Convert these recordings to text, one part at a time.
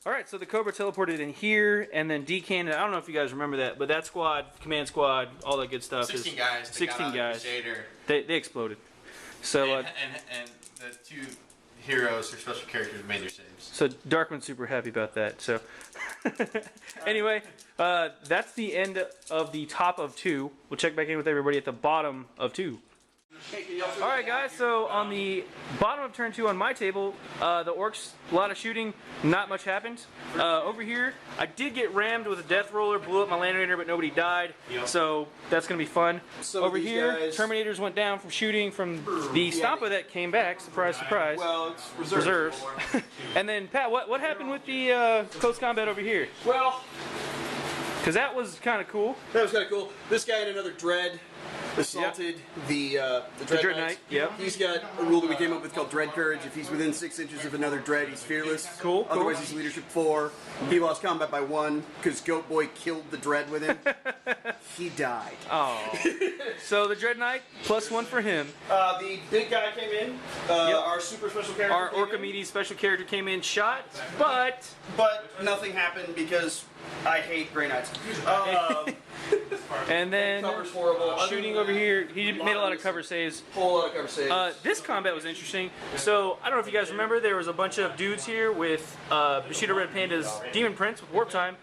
Alright, so the Cobra teleported in here and then decanned. I don't know if you guys remember that, but that squad, command squad, all that good stuff 16 is guys. 16 guys. Crusader. They exploded. So and the two heroes or special characters made their saves. So Darkman's super happy about that. So anyway, that's the end of the top of 2. We'll check back in with everybody at the bottom of 2. Alright guys, so on the bottom of turn 2 on my table, the orcs, a lot of shooting, not much happened. Over here, I did get rammed with a death roller, blew up my Land Raider, but nobody died, so that's going to be fun. So over here, Terminators went down from shooting from the Stampa that came back, surprise, surprise. Well, it's reserves. And then, Pat, what happened with the close combat over here? Well, because that was kind of cool. That was kind of cool. This guy had another Dread. Assaulted the Dread Knight. Yep. He's got a rule that we came up with called Dread Courage. If he's within 6 inches of another Dread, he's fearless. Cool. Otherwise, he's leadership 4. He lost combat by 1 because Goat Boy killed the Dread with him. He died. Oh. So the Dread Knight, +1 for him. The big guy came in. Our super special character. Our Orcamedes special character came in, shot, but nothing happened because I hate Grey Knights. And then shooting over here, he made a lot of cover saves. Whole lot of cover saves. This combat was interesting. So I don't know if you guys remember, there was a bunch of dudes here with Bushido Red Panda's Demon Prince with Warp Time.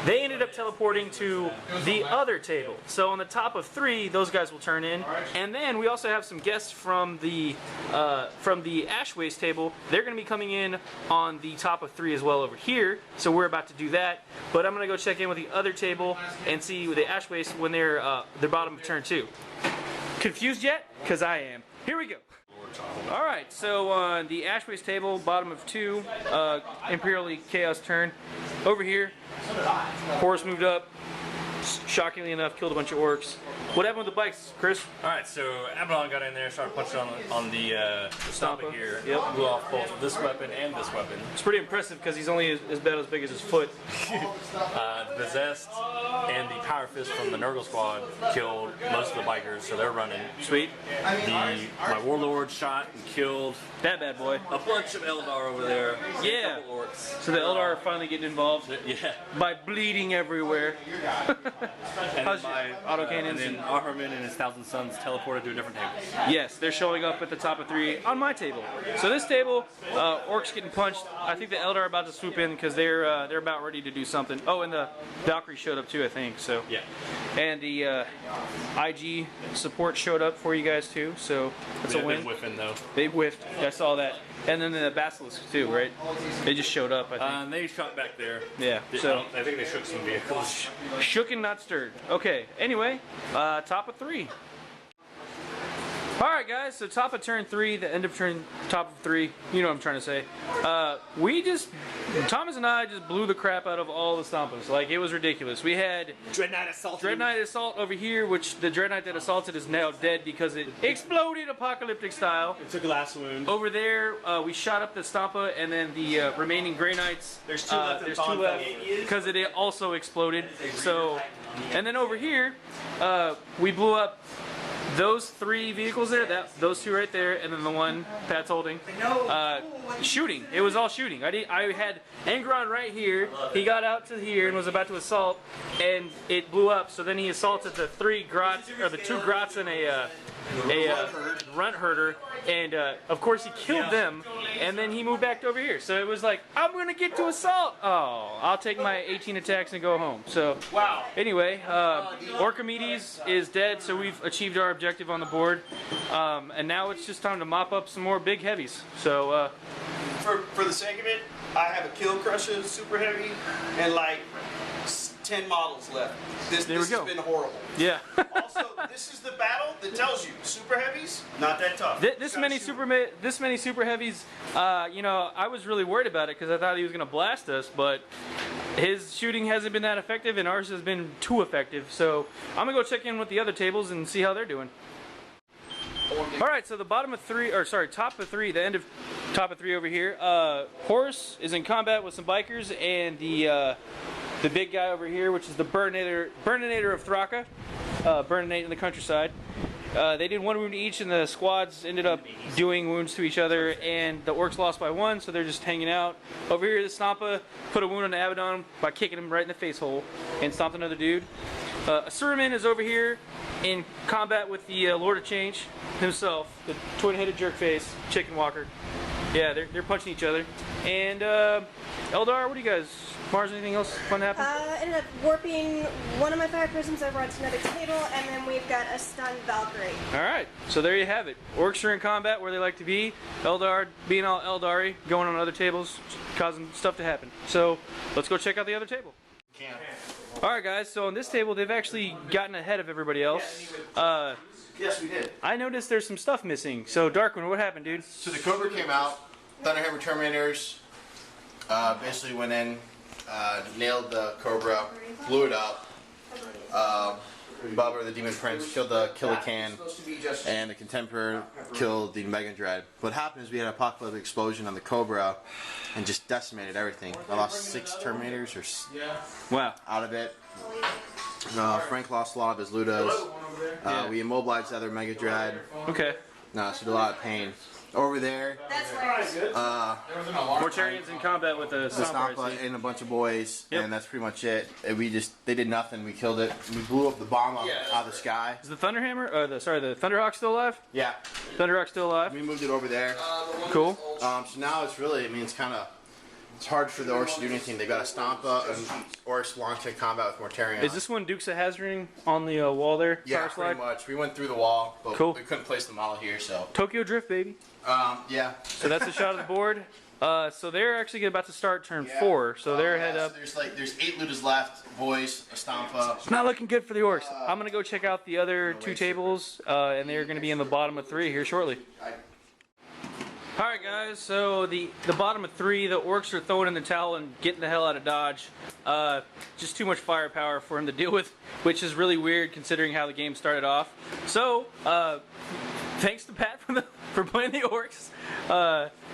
They ended up teleporting to the other table. So on the top of 3, those guys will turn in. And then we also have some guests from the Ash Waste table. They're going to be coming in on the top of 3 as well over here. So we're about to do that. But I'm going to go check in with the other table and see with the Ash Waste when they're bottom of turn 2. Confused yet? Because I am. Here we go. Alright, so on the Ash Waste table, bottom of 2, Imperial Chaos turn. Over here, Horus moved up. Shockingly enough, killed a bunch of orcs. What happened with the bikes, Chris? Alright, so Abaddon got in there, started punching on the Stampa here. Yep. Blew off both this weapon and this weapon. It's pretty impressive because he's only about as big as his foot. The Zest and the Power Fist from the Nurgle squad killed most of the bikers, so they're running. Sweet. My Warlord shot and killed That bad boy. a bunch of Eldar over there. Yeah. A couple orcs. So the Eldar are finally getting involved. Yeah. By bleeding everywhere. And How's then your autocannons? And then Ahriman and his 1,000 Sons teleported to a different table. Yes, they're showing up at the top of 3 on my table. So this table, orcs getting punched. I think the Eldar are about to swoop in because they're about ready to do something. Oh, and the Valkyrie showed up too, I think. So Yeah. and the IG support showed up for you guys too. So that's a win. They're whiffing though. They whiffed. I saw that. And then the Basilisk too, right? They just showed up, I think. They shot back there. Yeah. So I think they shook some vehicles. shook and not stirred. Okay. Anyway, top of 3. Alright guys, so top of turn 3, the end of turn, top of 3, you know what I'm trying to say. Thomas and I just blew the crap out of all the Stampas. Like, it was ridiculous. We had Dread Knight Assault. Dread Knight Assault over here, which the Dread Knight that assaulted is now dead because it exploded apocalyptic style. It took a last wound. Over there, we shot up the Stampa and then the remaining Grey Knights. There's 2 left. There's 2 left because it also exploded. So, and then over here, we blew up those 3 vehicles there, those 2 right there, and then the one Pat's holding. Shooting. It was all shooting. I had Angron right here. He got out to here and was about to assault, and it blew up. So then he assaulted the 3 Grots, or the 2 Grots and a runt herder, and of course he killed them, and then he moved back over here. So it was like, I'm gonna get to assault. Oh, I'll take my 18 attacks and go home. So Wow. Anyway, Orcamedes is dead, so we've achieved our objective on the board, and now it's just time to mop up some more big heavies. So For the sake of it, I have a Kill Crusher Super Heavy and like 10 models left. This has been horrible. yeah. Also, this is the battle that tells you super heavies not that tough. This many super heavies, you know, I was really worried about it because I thought he was going to blast us, but his shooting hasn't been that effective and ours has been too effective. So I'm going to go check in with the other tables and see how they're doing. Alright, so the bottom of 3, or sorry, top of 3, the end of top of 3 over here, Horus is in combat with some bikers, and the big guy over here, which is the Burninator of Thraka, Burninate in the countryside. They did 1 wound each, and the squads ended up doing wounds to each other, and the orcs lost by 1, so they're just hanging out. Over here, the Stampa put a wound on the Abaddon by kicking him right in the face hole and stomped another dude. Asuraman is over here in combat with the Lord of Change himself, the twin-headed jerkface chicken walker. Yeah, they're punching each other. And Eldar, what do you guys? Mars, anything else fun happen? Ended up warping one of my fire prisms over onto another table, and then we've got a stunned Valkyrie. All right, so there you have it. Orcs are in combat where they like to be. Eldar being all Eldari, going on other tables, causing stuff to happen. So let's go check out the other table. All right, guys. So on this table, they've actually gotten ahead of everybody else. Yes, we did. I noticed there's some stuff missing. So Darkwing, what happened, dude? So the Cobra came out. Thunderhammer Terminators basically went in, nailed the Cobra, blew it up. Bubba, the Demon Prince, killed the Killican, and the Contemporary killed the Mega Dread. What happened is we had an apocalyptic explosion on the Cobra and just decimated everything. I lost 6 Terminators Wow. out of it. Frank lost a lot of his Ludos. We immobilized the other Mega Dread. Okay. So did a lot of pain. Over there, Mortarians in combat with the Stampa. Stampa and a bunch of boys, Yep. and that's pretty much it. And they did nothing. We killed it. We blew up the bomb out of the sky. Is the Thunderhammer, the Thunderhawk still alive? Yeah, Thunderhawk's still alive. we moved it over there. Cool. So now it's really, it's hard for the Orcs to do anything. They got a Stampa and Orcs launched in combat with Mortarion. Is this one Dukes of Hazzarding on the wall there? Yeah, Power slide? pretty much. We went through the wall, but Cool. we couldn't place the model here, so. Tokyo Drift, baby. Yeah. So that's a shot of the board. So they're actually about to start turn 4. So they're head up. So there's 8 Ludas left, boys, a Stampa. It's not looking good for the Orcs. I'm going to go check out the other 2 tables, and they're going to be in the bottom of 3 here shortly. Alright guys, so the bottom of 3, the Orcs are throwing in the towel and getting the hell out of Dodge. Just too much firepower for him to deal with, which is really weird considering how the game started off. So, thanks to Pat for playing the Orcs.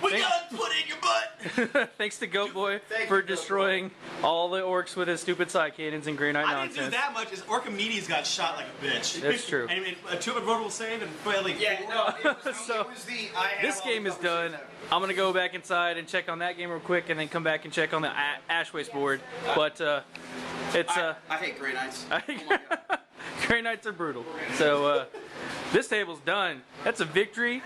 We got put in your butt! Thanks to Goat Boy for destroying all the Orcs with his stupid side cannons and Grey Knight I nonsense. didn't do that much, as Orchomedies got shot like a bitch. That's true. And a 2 rollable save and like So, this game is done. I'm going to go back inside and check on that game real quick and then come back and check on the Ash Waste board. But it's... I hate Grey Knights. Grey Knights are brutal. So this table's done. That's a victory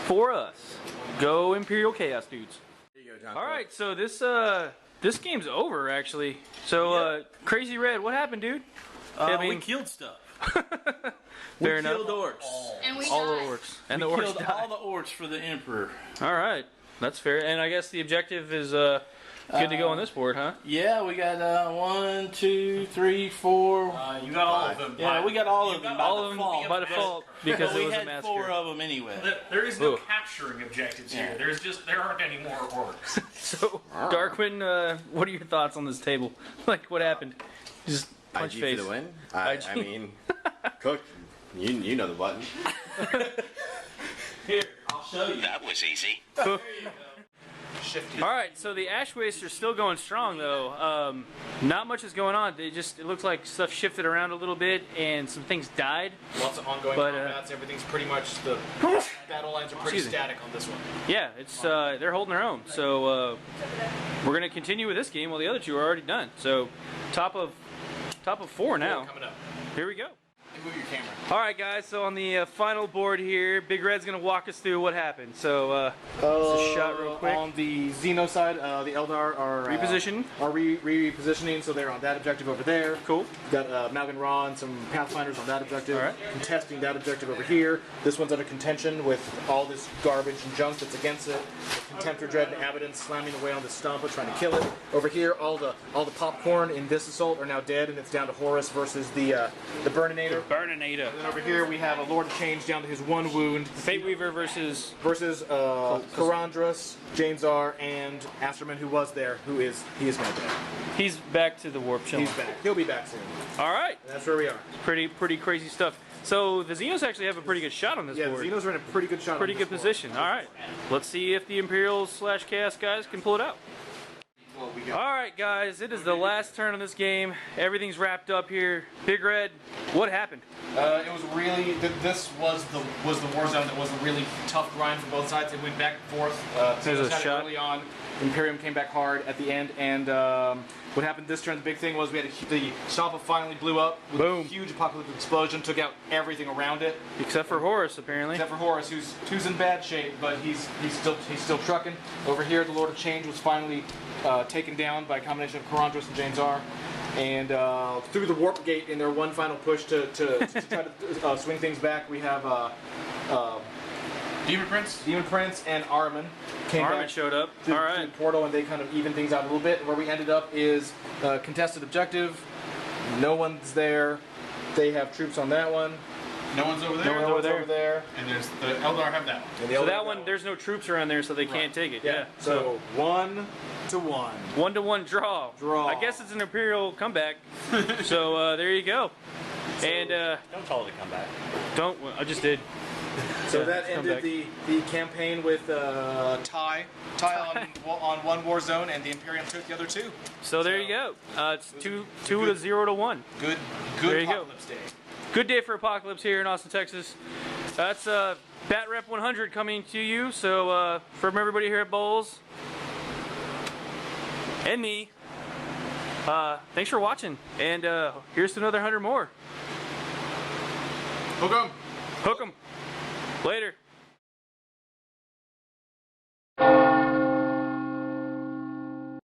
for us. Go Imperial Chaos dudes. There you go, John. All right, so this game's over actually. So Crazy Red, what happened, dude? We killed stuff. Fair We enough. killed orcs. And we All the died. orcs. And We the orcs killed died. all the orcs for the Emperor. All right, that's fair. And I guess the objective is good to go on this board, huh? Yeah, we got 1, 2, 3, 4. You got all of them. Yeah, we got all of them. All of them by default because But it we was a had massacre. 4 of them anyway. There is no Ooh. capturing objectives Yeah. here. There aren't any more orcs. So, Darkwing, what are your thoughts on this table? Like, what happened? Just punch IG face. for the win. I IG. mean, Cook, you know the button. Here, I'll show you. That was easy. All right, so the Ash Wastes are still going strong, though. Not much is going on. It looks like stuff shifted around a little bit, and some things died. Lots of ongoing But, combats. Everything's pretty much the battle lines are pretty Excuse me. static on this one. Yeah, it's they're holding their own. So we're gonna continue with this game while the other 2 are already done. So top of 4 now. Coming up. Here we go. Move your camera. All right, guys. So on the final board here, Big Red's gonna walk us through what happened. So just a shot real quick. On the Xeno side, the Eldar are Reposition. Are repositioning, so they're on that objective over there. Cool. Got Malgan Ra and some Pathfinders on that objective. All right. Contesting that objective over here. This one's under contention with all this garbage and junk that's against it. Contemptor Dread and Abaddon slamming away on the Stampa, trying to kill it. Over here, all the popcorn in this assault are now dead, and it's down to Horus versus the Burninator. Burninator. And over here we have a Lord of Change down to his 1 wound. Fate Weaver versus. Karandras, Janesar, and Asterman, who was there, he is now dead. He's back to the warp chilling. He's back. He'll be back soon. All right. And that's where we are. Pretty crazy stuff. So the Xenos actually have a pretty good shot on this Yeah, board. the Xenos are in a pretty good shot. Pretty on good this board. position. All right. Let's see if the Imperials / Chaos guys can pull it out. Well, we we go. All right, guys, it is the last turn on this game. Everything's wrapped up here. Big Red, what happened? It was really. This was the war zone that was a really tough grind for both sides. They went back and forth. There's a had it shot. early on. Imperium came back hard at the end, and what happened this turn? The big thing was we had the Stompa finally blew up with Boom. a huge apocalyptic explosion, took out everything around it, Except for Horus, apparently. except for Horus, who's in bad shape, but he's still trucking. Over here, the Lord of Change was finally taken down by a combination of Karandros and James R. And through the warp gate in their one final push to try to swing things back, we have Demon Prince and Armin came Armin back showed up. through, All through right. the portal, and they kind of evened things out a little bit. Where we ended up is contested objective. No one's there. They have troops on that one. No one's over there. No one's over there. And there's the Eldar have that one. And the So other that one, there's no troops around there, so they can't take it. Yeah. So 1-1. 1-1 draw. Draw. I guess it's an Imperial comeback. So there you go. And Don't call it a comeback. well, I just did. So Yeah, that it's ended comeback. the campaign with tie on one war zone, and the Imperium took the other two. So there you go. It's 2 to 0 to 1. Good There you go. Apocalypse Day. Good day for Apocalypse here in Austin, Texas. That's Bat Rep 100 coming to you. So from everybody here at BoLS and me, thanks for watching. And here's to another 100 more. Hook 'em. Hook 'em. Later.